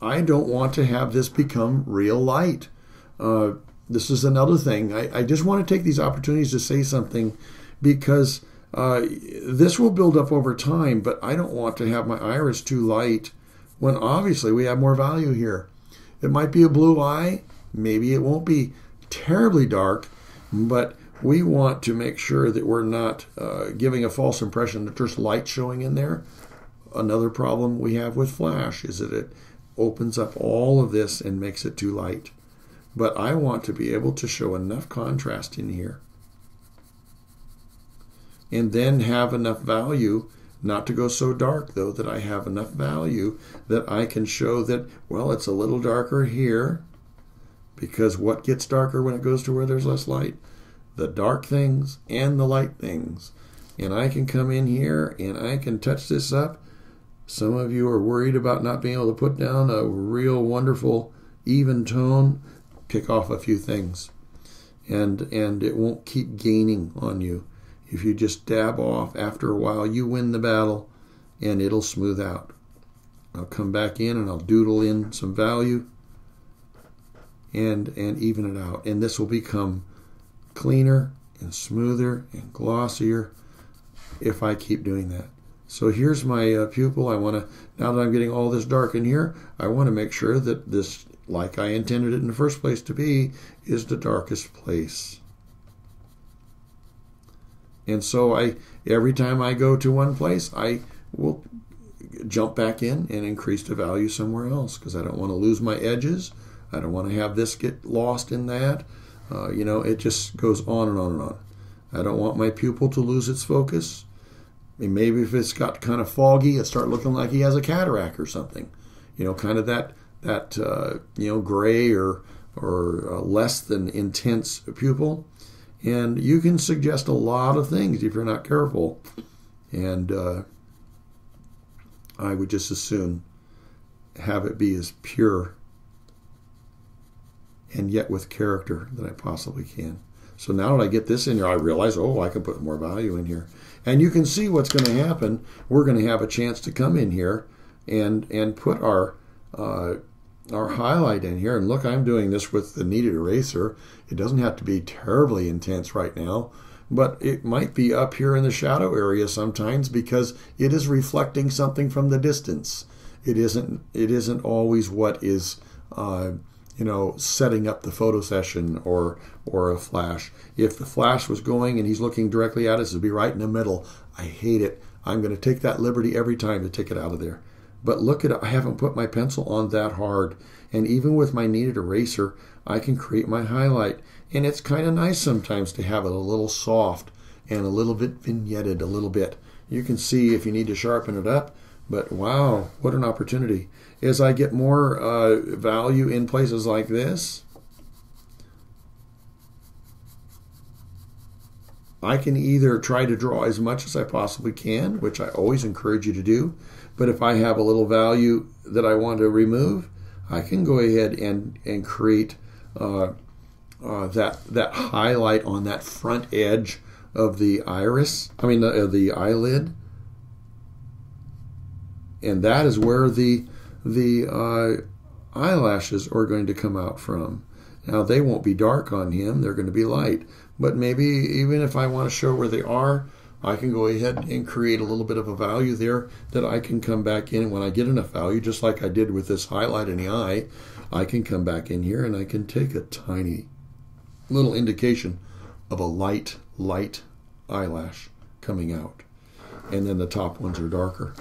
I don't want to have this become real light. This is another thing. I just want to take these opportunities to say something because this will build up over time, but I don't want to have my iris too light when obviously we have more value here. It might be a blue eye. Maybe it won't be terribly dark, but we want to make sure that we're not giving a false impression that there's light showing in there. Another problem we have with flash is that it opens up all of this and makes it too light. But I want to be able to show enough contrast in here and then have enough value, not to go so dark though, that I have enough value that I can show that, well, it's a little darker here, because what gets darker when it goes to where there's less light? The dark things and the light things. And I can come in here and I can touch this up. Some of you are worried about not being able to put down a real wonderful even tone. Pick off a few things, and it won't keep gaining on you. If you just dab off, after a while you win the battle and it'll smooth out. I'll come back in and I'll doodle in some value and even it out, and this will become cleaner and smoother and glossier if I keep doing that. So here's my pupil. I want to, now that I'm getting all this dark in here, I want to make sure that this, like I intended it in the first place to be, is the darkest place. And so every time I go to one place, I will jump back in and increase the value somewhere else, because I don't want to lose my edges. I don't want to have this get lost in that. It just goes on and on and on. I don't want my pupil to lose its focus. And maybe if it's got kind of foggy, it start looking like he has a cataract or something. Kind of that gray or less than intense pupil. And you can suggest a lot of things if you're not careful. And I would just as soon have it be as pure and yet with character that I possibly can. So now that I get this in here, I realize, I can put more value in here. And you can see what's going to happen. We're going to have a chance to come in here and put our highlight in here. And look, I'm doing this with the kneaded eraser. It doesn't have to be terribly intense right now, but it might be up here in the shadow area sometimes because it is reflecting something from the distance. It isn't always what is setting up the photo session or a flash. If the flash was going and he's looking directly at us, it'd be right in the middle. I hate it. I'm going to take that liberty every time to take it out of there. But look at it, I haven't put my pencil on that hard. And even with my kneaded eraser, I can create my highlight. And it's kind of nice sometimes to have it a little soft and a little bit vignetted a little bit. You can see if you need to sharpen it up. But wow, what an opportunity. As I get more value in places like this, I can either try to draw as much as I possibly can, which I always encourage you to do. But if I have a little value that I want to remove, I can go ahead and create that highlight on that front edge of the iris. The eyelid, and that is where the eyelashes are going to come out from. Now they won't be dark on him; they're going to be light. But maybe even if I want to show where they are, I can go ahead and create a little bit of a value there that I can come back in. And when I get enough value, just like I did with this highlight in the eye, I can come back in here and I can take a tiny little indication of a light eyelash coming out. And then the top ones are darker.